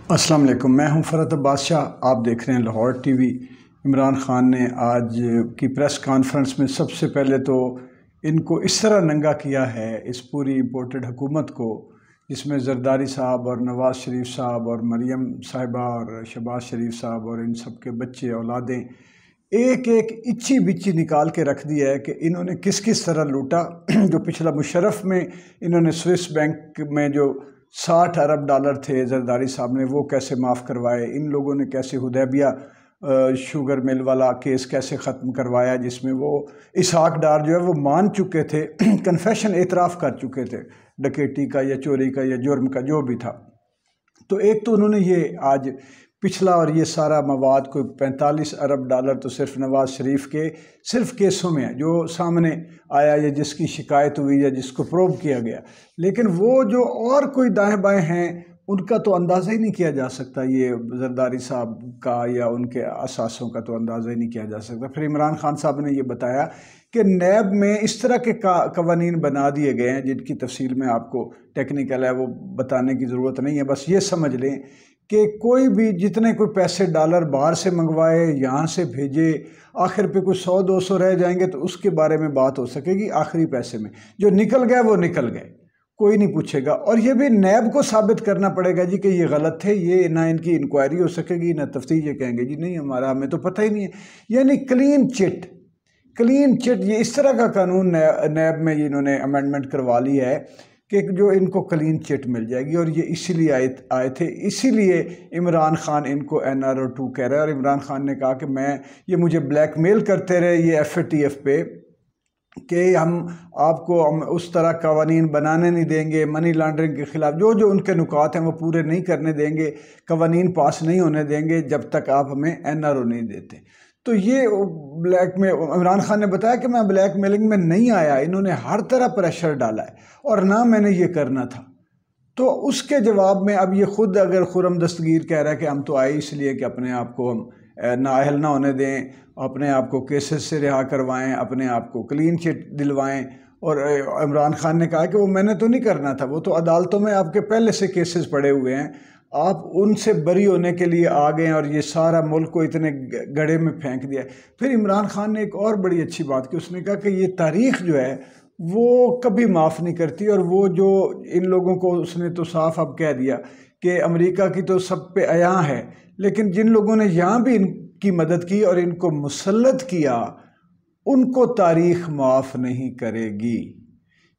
السلام علیکم، میں ہوں فرحت بادشاہ، آپ دیکھ رہے ہیں لاہور ٹی وی۔ عمران خان نے آج کی پریس کانفرنس میں سب سے پہلے تو ان کو اس طرح ننگا کیا ہے، اس پوری امپورٹڈ حکومت کو، جس میں زرداری صاحب اور نواز شریف صاحب اور مریم صاحبہ اور شہباز شریف صاحب اور ان سب کے بچے اولادیں ایک ایک اچھی بچی نکال کے رکھ دیا ہے کہ انہوں نے کس کس طرح لوٹا۔ جو پچھلا مشرف میں انہوں نے سوئس بینک میں جو 60 ارب ڈالر تھے زرداری صاحب نے، وہ کیسے معاف کروائے، ان لوگوں نے کیسے حدیبیہ شوگر مل والا کیس کیسے ختم کروایا، جس میں وہ اسحاق ڈار جو ہے وہ مان چکے تھے، کنفیشن اعتراف کر چکے تھے ڈکیٹی کا یا چوری کا یا جرم کا جو بھی تھا۔ تو ایک تو انہوں نے یہ آج پچھلا اور یہ سارا مواد کوئی 45 ارب ڈالر تو صرف نواز شریف کے صرف کیسوں میں ہے جو سامنے آیا یا جس کی شکایت ہوئی یا جس کو پروب کیا گیا، لیکن وہ جو اور کوئی دائیں بائیں ہیں ان کا تو اندازہ ہی نہیں کیا جا سکتا، یہ زرداری صاحب کا یا ان کے اثاثوں کا تو اندازہ ہی نہیں کیا جا سکتا۔ پھر عمران خان صاحب نے یہ بتایا کہ نیب میں اس طرح کے قوانین بنا دیے گئے ہیں جن کی تفصیل میں آپ کو ٹیکنیکل ہے وہ بتانے کی ضرورت نہیں ہے، بس یہ سمجھ لیں کہ کوئی بھی جتنے کوئی پیسے ڈالر باہر سے منگوائے یہاں سے بھیجے، آخر پہ کوئی 100-200 رہ جائیں گے تو اس کے بارے میں بات ہو سکے گی، آخری پیسے میں جو نکل گئے وہ نکل گئے، کوئی نہیں پوچھے گا۔ اور یہ بھی نیب کو ثابت کرنا پڑے گا جی کہ یہ غلط تھے، یہ نہ ان کی انکوائری ہو سکے گی نہ تفتیش، یہ کہیں گے جی نہیں ہمیں تو پتہ ہی نہیں ہے، یعنی کلین چٹ۔ یہ اس طرح کا قانون نیب میں انہوں نے امینڈمنٹ کروا لی ہے کہ جو ان کو کلین چٹ مل جائے گی، اور یہ اسی لیے آئے تھے، اسی لیے عمران خان ان کو NRO2 کہہ رہا ہے۔ اور عمران خان نے کہا کہ یہ مجھے بلیک میل کرتے رہے یہ FATF پہ کہ ہم آپ کو اس طرح قوانین بنانے نہیں دیں گے، منی لانڈرنگ کے خلاف جو ان کے نکات ہیں وہ پورے نہیں کرنے دیں گے، قوانین پاس نہیں ہونے دیں گے جب تک آپ ہمیں NRO نہیں دیتے۔ تو یہ بلیک میں عمران خان نے بتایا کہ میں بلیک میلنگ میں نہیں آیا، انہوں نے ہر طرح پریشر ڈالا ہے اور نہ میں نے یہ کرنا تھا۔ تو اس کے جواب میں اب یہ خود اگر خرم دستگیر کہہ رہا ہے کہ ہم تو آئے اس لیے کہ اپنے آپ کو ہم نااہل نہ ہونے دیں، اپنے آپ کو کیسز سے رہا کروائیں، اپنے آپ کو کلین چٹ دلوائیں، اور عمران خان نے کہا کہ وہ میں نے تو نہیں کرنا تھا، وہ تو عدالتوں میں آپ کے پہلے سے کیسز پڑے ہوئے ہیں، آپ ان سے بری ہونے کے لیے آ گئے اور یہ سارا ملک کو اتنے گڑھے میں پھینک دیا۔ پھر عمران خان نے ایک اور بڑی اچھی بات کی، اس نے کہا کہ یہ تاریخ جو ہے وہ کبھی معاف نہیں کرتی، اور وہ جو ان لوگوں کو اس نے تو صاف اب کہہ دیا کہ امریکہ کی تو سب پہ عیاں ہے، لیکن جن لوگوں نے یہاں بھی ان کی مدد کی اور ان کو مسلط کیا ان کو تاریخ معاف نہیں کرے گی۔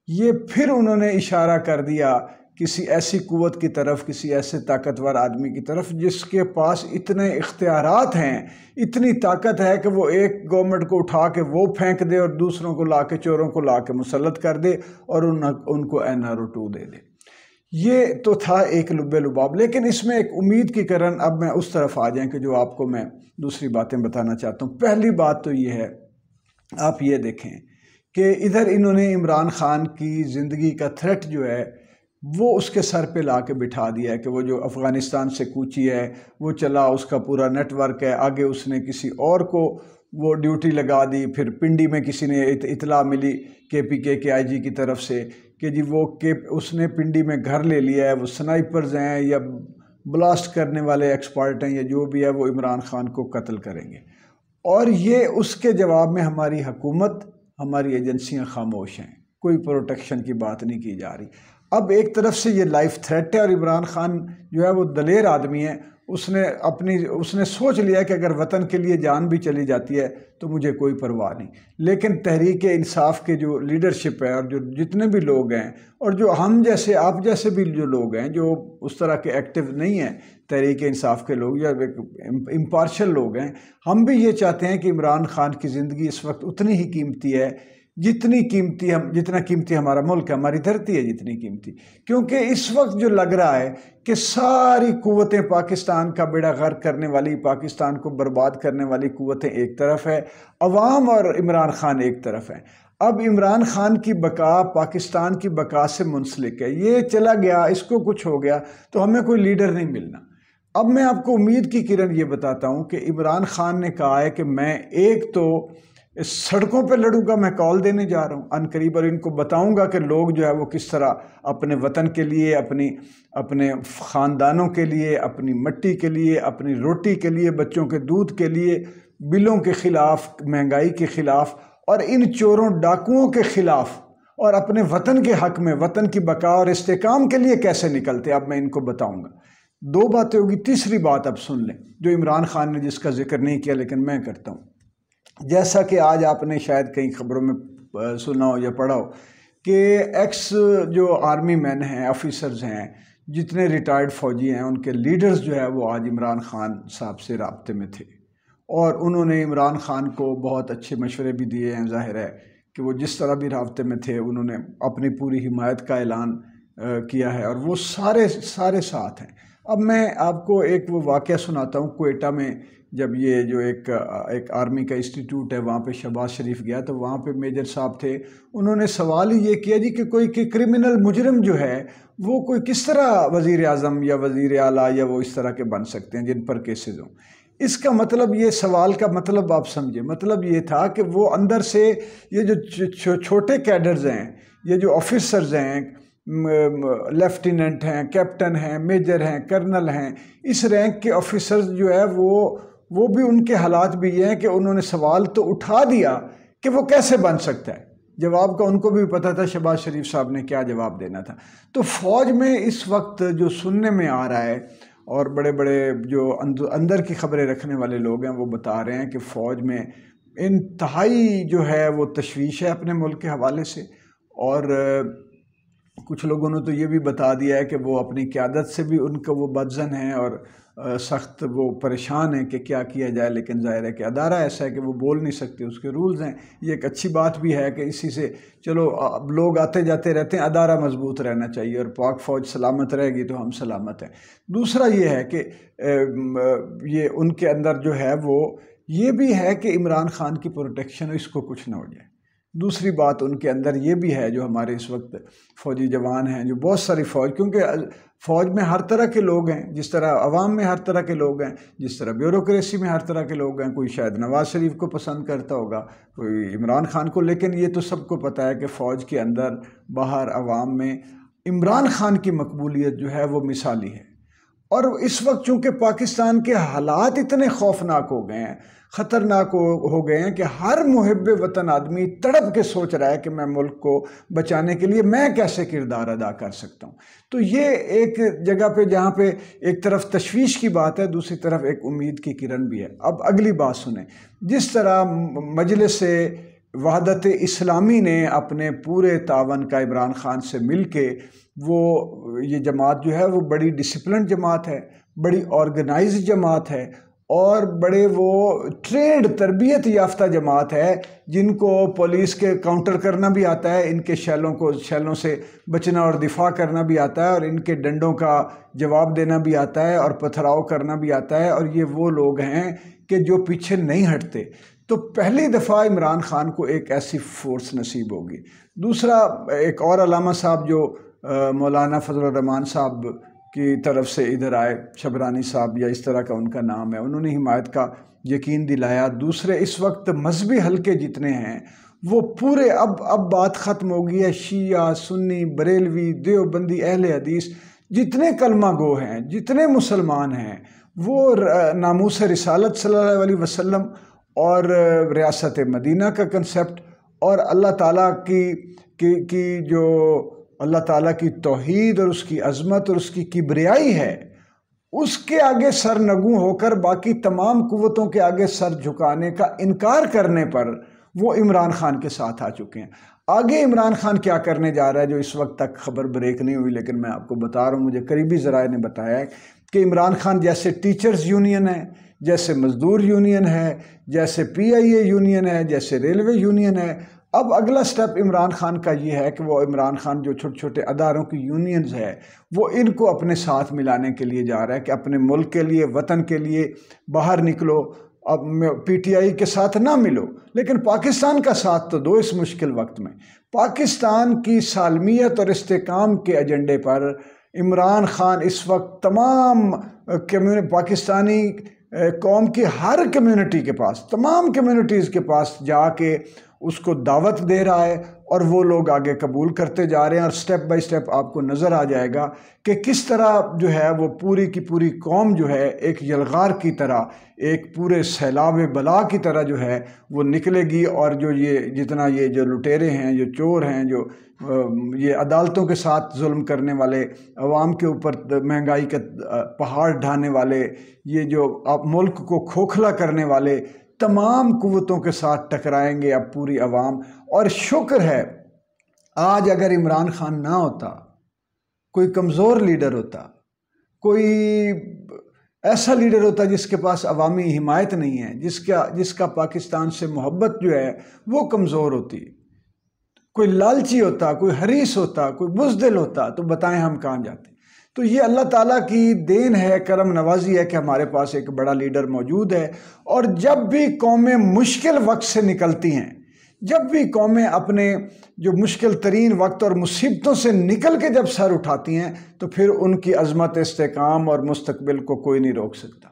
یہ پھر انہوں نے اشارہ کر دیا کسی ایسی قوت کی طرف، کسی ایسے طاقتور آدمی کی طرف جس کے پاس اتنے اختیارات ہیں، اتنی طاقت ہے کہ وہ ایک گورنمنٹ کو اٹھا کے وہ پھینک دے اور دوسروں کو لا کے، چوروں کو لا کے مسلط کر دے اور ان کو NRO2 دے دے۔ یہ تو تھا ایک لب لباب، لیکن اس میں ایک امید کی کرن اب میں اس طرف آ جائیں کہ جو آپ کو میں دوسری باتیں بتانا چاہتا ہوں۔ پہلی بات تو یہ ہے، آپ یہ دیکھیں کہ ادھر انہوں نے عمران خان کی زندگی کا تھریٹ جو ہے وہ اس کے سر پہ لا کے بٹھا دیا ہے کہ وہ جو افغانستان سے کوچی ہے وہ چلا، اس کا پورا نیٹ ورک ہے، آگے اس نے کسی اور کو وہ ڈیوٹی لگا دی، پھر پنڈی میں کسی نے اطلاع ملی KPK کے IG کی طرف سے کہ جی اس نے پنڈی میں گھر لے لیا ہے، وہ سنائپرز ہیں یا بلاسٹ کرنے والے ایکسپرٹ ہیں یا جو بھی ہے، وہ عمران خان کو قتل کریں گے۔ اور یہ اس کے جواب میں ہماری حکومت، ہماری ایجنسیاں خاموش ہیں، کوئی پروٹیکشن کی بات نہیں کی جا رہی۔ اب ایک طرف سے یہ لائف تھریٹ ہے، اور عمران خان جو ہے وہ دلیر آدمی ہے، اس نے سوچ لیا کہ اگر وطن کے لیے جان بھی چلی جاتی ہے تو مجھے کوئی پرواہ نہیں۔ لیکن تحریک انصاف کے جو لیڈرشپ ہے اور جو جتنے بھی لوگ ہیں اور جو ہم جیسے آپ جیسے بھی جو لوگ ہیں جو اس طرح کے ایکٹیو نہیں ہیں، تحریک انصاف کے لوگ یا امپارشل لوگ ہیں، ہم بھی یہ چاہتے ہیں کہ عمران خان کی زندگی اس وقت اتنی ہی قیمتی ہے جتنا قیمتی ہمارا ملک ہے، ہماری دھرتی ہے جتنی قیمتی، کیونکہ اس وقت جو لگ رہا ہے کہ ساری قوتیں پاکستان کا بیڑا غرق کرنے والی، پاکستان کو برباد کرنے والی قوتیں ایک طرف ہے، عوام اور عمران خان ایک طرف ہیں۔ اب عمران خان کی بقا پاکستان کی بقا سے منسلک ہے، یہ چلا گیا، اس کو کچھ ہو گیا تو ہمیں کوئی لیڈر نہیں ملنا۔ اب میں آپ کو امید کی کرن یہ بتاتا ہوں کہ عمران خان نے کہا ہے کہ میں ایک تو اس سڑکوں پہ لڑوں گا، میں کال دینے جا رہا ہوں عنقریب، اور ان کو بتاؤں گا کہ لوگ جو ہے وہ کس طرح اپنے وطن کے لیے، اپنے خاندانوں کے لیے، اپنی مٹی کے لیے، اپنی روٹی کے لیے، بچوں کے دودھ کے لیے، بلوں کے خلاف، مہنگائی کے خلاف، اور ان چوروں ڈاکوؤں کے خلاف، اور اپنے وطن کے حق میں، وطن کی بقا اور استحکام کے لیے کیسے نکلتے، اب میں ان کو بتاؤں گا۔ 2 باتیں ہوگی، تیسری بات اب سن لیں جو عمران خان نے جس کا ذکر نہیں کیا لیکن میں کرتا ہوں۔ جیسا کہ آج آپ نے شاید کئی خبروں میں سنا ہو یا پڑھا ہو کہ ایکس جو آرمی مین ہیں، آفیسرز ہیں، جتنے ریٹائرڈ فوجی ہیں، ان کے لیڈرز جو ہے وہ آج عمران خان صاحب سے رابطے میں تھے، اور انہوں نے عمران خان کو بہت اچھے مشورے بھی دیے ہیں۔ ظاہر ہے کہ وہ جس طرح بھی رابطے میں تھے انہوں نے اپنی پوری حمایت کا اعلان کیا ہے، اور وہ سارے ساتھ ہیں۔ اب میں آپ کو ایک وہ واقعہ سناتا ہوں۔ کوئٹہ میں جب یہ جو ایک آرمی کا انسٹیٹیوٹ ہے وہاں پہ شہباز شریف گیا تو وہاں پہ میجر صاحب تھے، انہوں نے سوال ہی یہ کیا جی کہ کوئی کہ کرمنل مجرم جو ہے وہ کوئی کس طرح وزیر اعظم یا وزیر اعلیٰ یا وہ اس طرح کے بن سکتے ہیں جن پر کیسز ہوں۔ اس کا مطلب، یہ سوال کا مطلب آپ سمجھے، مطلب یہ تھا کہ وہ اندر سے یہ جو چھوٹے کیڈرز ہیں، یہ جو آفیسرز ہیں، لیفٹیننٹ ہیں، کیپٹن ہیں، میجر ہیں، کرنل ہیں، اس رینک کے آفیسرز جو ہے وہ بھی ان کے حالات بھی یہ ہیں کہ انہوں نے سوال تو اٹھا دیا کہ وہ کیسے بن سکتا ہے۔ جواب کا ان کو بھی پتہ تھا شہباز شریف صاحب نے کیا جواب دینا تھا۔ تو فوج میں اس وقت جو سننے میں آ رہا ہے، اور بڑے بڑے جو اندر کی خبریں رکھنے والے لوگ ہیں وہ بتا رہے ہیں کہ فوج میں انتہائی جو ہے وہ تشویش ہے اپنے ملک کے حوالے سے، اور کچھ لوگوں نے تو یہ بھی بتا دیا ہے کہ وہ اپنی قیادت سے بھی ان کا وہ بدظن ہیں اور سخت وہ پریشان ہیں کہ کیا کیا جائے، لیکن ظاہر ہے کہ ادارہ ایسا ہے کہ وہ بول نہیں سکتے، اس کے رولز ہیں۔ یہ ایک اچھی بات بھی ہے کہ اسی سے چلو اب لوگ آتے جاتے رہتے ہیں، ادارہ مضبوط رہنا چاہیے، اور پاک فوج سلامت رہے گی تو ہم سلامت ہیں۔ دوسرا یہ ہے کہ یہ ان کے اندر جو ہے وہ یہ بھی ہے کہ عمران خان کی پروٹیکشن اس کو کچھ نہ ہو جائے۔ دوسری بات ان کے اندر یہ بھی ہے، جو ہمارے اس وقت فوجی جوان ہیں، جو بہت ساری کیونکہ فوج میں ہر طرح کے لوگ ہیں، جس طرح عوام میں ہر طرح کے لوگ ہیں، جس طرح بیوروکریسی میں ہر طرح کے لوگ ہیں، کوئی شاید نواز شریف کو پسند کرتا ہوگا، کوئی عمران خان کو، لیکن یہ تو سب کو پتہ ہے کہ فوج کے اندر باہر عوام میں عمران خان کی مقبولیت جو ہے وہ مثالی ہے۔ اور اس وقت چونکہ پاکستان کے حالات اتنے خوفناک ہو گئے ہیں، خطرناک ہو گئے ہیں کہ ہر محب وطن آدمی تڑپ کے سوچ رہا ہے کہ میں ملک کو بچانے کے لیے میں کیسے کردار ادا کر سکتا ہوں۔ تو یہ ایک جگہ پہ جہاں پہ ایک طرف تشویش کی بات ہے، دوسری طرف ایک امید کی کرن بھی ہے۔ اب اگلی بات سنیں، جس طرح مجلس وحدت اسلامی نے اپنے پورے تعاون کا عمران خان سے مل کے یہ جماعت جو ہے وہ بڑی ڈسپلنڈ جماعت ہے، بڑی آرگنائزڈ جماعت ہے، اور بڑے وہ ٹرینڈ تربیت یافتہ جماعت ہے، جن کو پولیس کے کاؤنٹر کرنا بھی آتا ہے، ان کے شیلوں سے بچنا اور دفاع کرنا بھی آتا ہے، اور ان کے ڈنڈوں کا جواب دینا بھی آتا ہے، اور پتھراؤ کرنا بھی آتا ہے، اور یہ وہ لوگ ہیں کہ جو پیچھے نہیں ہٹتے۔ تو پہلی دفعہ عمران خان کو ایک ایسی فورس نصیب ہوگی۔ دوسرا، ایک اور علامہ صاحب جو مولانا فضل الرحمان صاحب کی طرف سے ادھر آئے، شبرانی صاحب یا اس طرح کا ان کا نام ہے، انہوں نے حمایت کا یقین دلایا۔ دوسرے، اس وقت مذہبی حلقے جتنے ہیں وہ پورے اب بات ختم ہو گئی ہے، شیعہ، سنی، بریلوی، دیوبندی، اہل حدیث، جتنے کلمہ گو ہیں، جتنے مسلمان ہیں، وہ ناموس رسالت صلی اللہ علیہ وسلم اور ریاست مدینہ کا کنسپٹ اور اللہ تعالیٰ کی جو اللہ تعالیٰ کی توحید اور اس کی عظمت اور اس کی کبریائی ہے، اس کے آگے سر نگوں ہو کر باقی تمام قوتوں کے آگے سر جھکانے کا انکار کرنے پر وہ عمران خان کے ساتھ آ چکے ہیں۔ آگے عمران خان کیا کرنے جا رہا ہے جو اس وقت تک خبر بریک نہیں ہوئی، لیکن میں آپ کو بتا رہا ہوں، مجھے قریبی ذرائع نے بتایا ہے کہ عمران خان جیسے ٹیچرز یونین ہے، جیسے مزدور یونین ہے، جیسے PIA یونین ہے، جیسے ریلوے یونین ہے، اب اگلا سٹیپ عمران خان کا یہ ہے کہ وہ عمران خان جو چھوٹے چھوٹے اداروں کی یونینز ہے وہ ان کو اپنے ساتھ ملانے کے لیے جا رہا ہے کہ اپنے ملک کے لیے، وطن کے لیے باہر نکلو، اب PTI کے ساتھ نہ ملو لیکن پاکستان کا ساتھ تو دو اس مشکل وقت میں۔ پاکستان کی سالمیت اور استحکام کے ایجنڈے پر عمران خان اس وقت تمام پاکستانی قوم کی ہر کمیونٹی کے پاس، تمام کمیونٹیز کے پاس جا کے اس کو دعوت دے رہا ہے، اور وہ لوگ آگے قبول کرتے جا رہے ہیں، اور سٹیپ بائی سٹیپ آپ کو نظر آ جائے گا کہ کس طرح جو ہے وہ پوری کی پوری قوم جو ہے ایک یلغار کی طرح، ایک پورے سیلاب بلا کی طرح جو ہے وہ نکلے گی، اور جو یہ جتنا یہ جو لٹیرے ہیں، جو چور ہیں، جو یہ عدالتوں کے ساتھ ظلم کرنے والے، عوام کے اوپر مہنگائی کا پہاڑ ڈھانے والے، یہ جو ملک کو کھوکھلا کرنے والے، تمام قوتوں کے ساتھ ٹکرائیں گے اب پوری عوام۔ اور شکر ہے آج اگر عمران خان نہ ہوتا، کوئی کمزور لیڈر ہوتا، کوئی ایسا لیڈر ہوتا جس کے پاس عوامی حمایت نہیں ہے، جس کا پاکستان سے محبت جو ہے وہ کمزور ہوتی، کوئی لالچی ہوتا، کوئی حریص ہوتا، کوئی بزدل ہوتا، تو بتائیں ہم کہاں جاتے۔ تو یہ اللہ تعالیٰ کی دین ہے، کرم نوازی ہے کہ ہمارے پاس ایک بڑا لیڈر موجود ہے۔ اور جب بھی قومیں مشکل وقت سے نکلتی ہیں، جب بھی قومیں اپنے جو مشکل ترین وقت اور مصیبتوں سے نکل کے جب سر اٹھاتی ہیں، تو پھر ان کی عظمت، استحکام اور مستقبل کو کوئی نہیں روک سکتا۔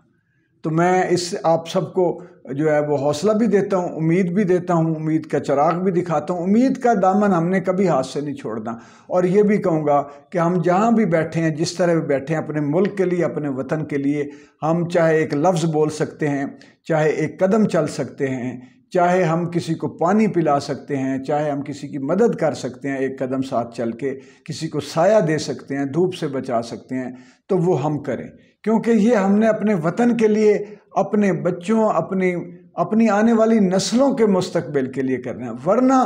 تو میں آپ سب کو جو ہے وہ حوصلہ بھی دیتا ہوں، امید بھی دیتا ہوں، امید کا چراغ بھی دکھاتا ہوں۔ امید کا دامن ہم نے کبھی ہاتھ سے نہیں چھوڑنا، اور یہ بھی کہوں گا کہ ہم جہاں بھی بیٹھے ہیں، جس طرح بھی بیٹھے ہیں، اپنے ملک کے لیے، اپنے وطن کے لیے، ہم چاہے ایک لفظ بول سکتے ہیں، چاہے ایک قدم چل سکتے ہیں، چاہے ہم کسی کو پانی پلا سکتے ہیں، چاہے ہم کسی کی مدد کر سکتے ہیں ایک قدم ساتھ چل کے، کسی کو سایہ دے سکتے ہیں، دھوپ سے بچا سکتے ہیں، تو وہ ہم کریں، کیونکہ یہ ہم نے اپنے وطن کے لیے، اپنے بچوں، اپنی آنے والی نسلوں کے مستقبل کے لیے کرنا ہے۔ ورنہ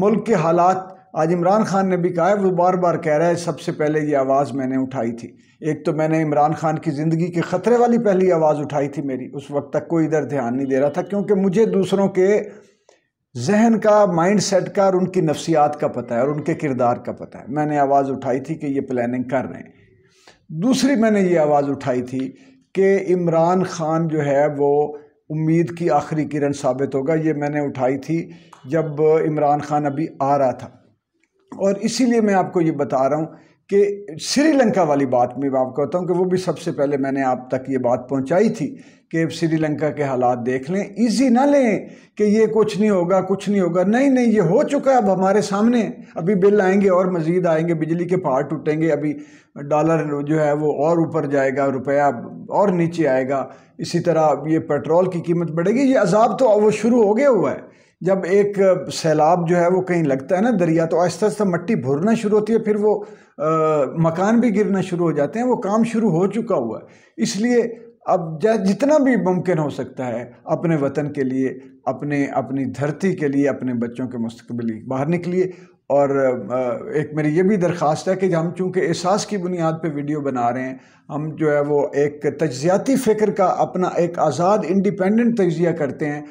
ملک کے حالات، آج عمران خان نے بھی کہا ہے، وہ بار بار کہہ رہا ہے، سب سے پہلے یہ آواز میں نے اٹھائی تھی۔ ایک تو میں نے عمران خان کی زندگی کے خطرے والی پہلی آواز اٹھائی تھی میری، اس وقت تک کوئی ادھر دھیان نہیں دے رہا تھا، کیونکہ مجھے دوسروں کے ذہن کا، مائنڈ سیٹ کا، اور ان کی نفسیات کا پتہ ہے، اور ان کے کردار کا پتہ ہے۔ میں نے آواز اٹھائی تھی کہ یہ پلاننگ کر رہے ہیں۔ دوسری میں نے یہ آواز اٹھائی تھی کہ عمران خان جو ہے وہ امید کی آخری کرن ثابت ہوگا۔ یہ میں نے اٹھائی تھی جب عمران خان ابھی آ رہا تھا، اور اسی لیے میں آپ کو یہ بتا رہا ہوں کہ سری لنکا والی بات میں آپ کو بتاؤں کہ وہ بھی سب سے پہلے میں نے آپ تک یہ بات پہنچائی تھی کہ سری لنکا کے حالات دیکھ لیں، ایزی نہ لیں کہ یہ کچھ نہیں ہوگا، کچھ نہیں ہوگا۔ نہیں، یہ ہو چکا ہے، اب ہمارے سامنے ابھی بل آئیں گے اور مزید آئیں گے، بجلی کے پہاڑ ٹوٹیں گے، ابھی ڈالر جو ہے وہ اور اوپر جائے گا، روپیہ اور نیچے آئے گا، اسی طرح یہ پیٹرول کی قیمت بڑھے گی۔ یہ عذاب تو وہ شروع ہو گیا ہوا ہے۔ جب ایک سیلاب جو ہے وہ کہیں لگتا ہے نا دریا، تو آہستہ آہستہ مٹی بھرنا شروع ہوتی ہے، پھر وہ مکان بھی گرنا شروع ہو جاتے ہیں۔ وہ کام شروع ہو چکا ہوا ہے۔ اس لیے اب جتنا بھی ممکن ہو سکتا ہے اپنے وطن کے لیے، اپنی دھرتی کے لیے، اپنے بچوں کے مستقبل باہر نکلیے۔ اور ایک میری یہ بھی درخواست ہے کہ ہم چونکہ احساس کی بنیاد پہ ویڈیو بنا رہے ہیں، ہم جو ہے وہ ایک تجزیاتی فکر کا اپنا ایک آزاد انڈیپینڈنٹ تجزیہ کرتے ہیں،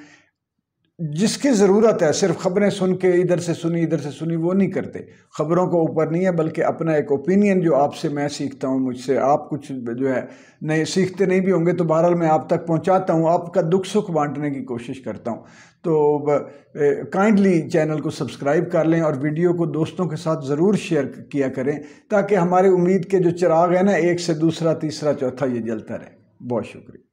جس کی ضرورت ہے۔ صرف خبریں سن کے ادھر سے سنی وہ نہیں کرتے، خبروں کو اوپر نہیں ہے، بلکہ اپنا ایک اوپینین جو آپ سے میں سیکھتا ہوں، مجھ سے آپ کچھ جو ہے نئے سیکھتے نہیں بھی ہوں گے، تو بہرحال میں آپ تک پہنچاتا ہوں، آپ کا دکھ سکھ بانٹنے کی کوشش کرتا ہوں۔ تو کائنڈلی چینل کو سبسکرائب کر لیں، اور ویڈیو کو دوستوں کے ساتھ ضرور شیئر کیا کریں، تاکہ ہمارے امید کے جو چراغ ہے نا، ایک سے دوسرا، تیسرا، چوتھا، یہ جلتا رہے۔ بہت شکریہ۔